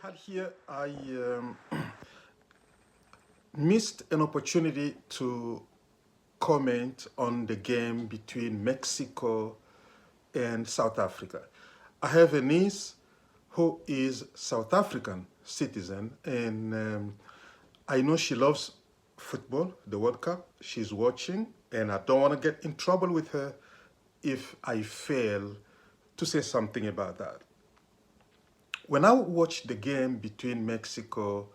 had here, I missed an opportunity to comment on the game between Mexico and South Africa. I have a niece who is South African citizen, and I know she loves football, the World Cup. She's watching, and I don't want to get in trouble with her if I fail to say something about that. When I watched the game between Mexico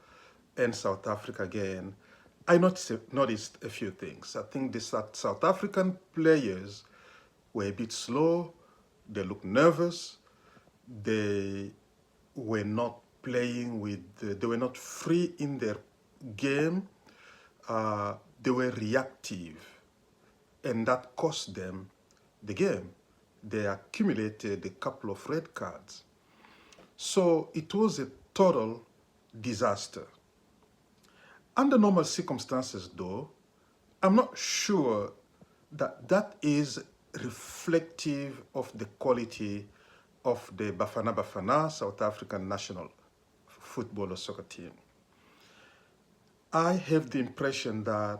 and South Africa again, I noticed a few things. I think the South African players were a bit slow, they looked nervous, they were not playing they were not free in their game, they were reactive, and that cost them the game. They accumulated a couple of red cards. So it was a total disaster. Under normal circumstances, though, I'm not sure that that is reflective of the quality of the Bafana Bafana South African national football or soccer team. I have the impression that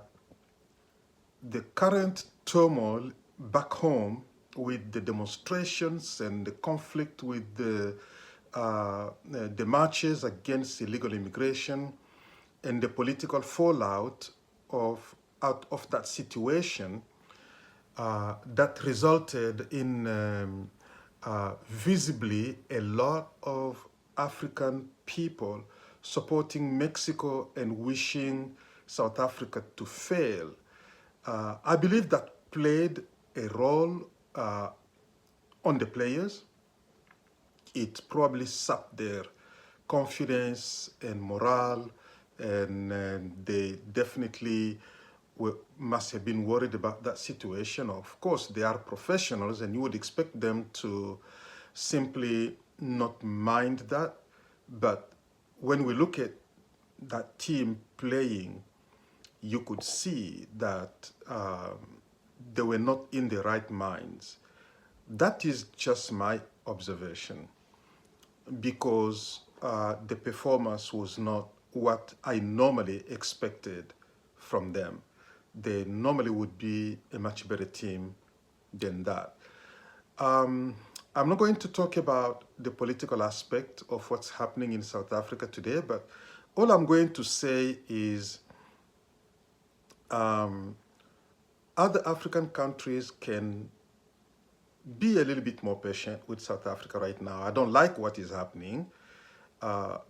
the current turmoil back home with the demonstrations and the conflict with the marches against illegal immigration and the political fallout out of that situation that resulted in visibly a lot of African people supporting Mexico and wishing South Africa to fail. I believe that played a role on the players. It probably sapped their confidence and morale, and they definitely must have been worried about that situation. Of course, they are professionals, and you would expect them to simply not mind that. But when we look at that team playing, you could see that they were not in the right minds. That is just my observation, because the performance was not what I normally expected from them. They normally would be a much better team than that. I'm not going to talk about the political aspect of what's happening in South Africa today, but all I'm going to say is other African countries can be a little bit more patient with South Africa right now. I don't like what is happening, but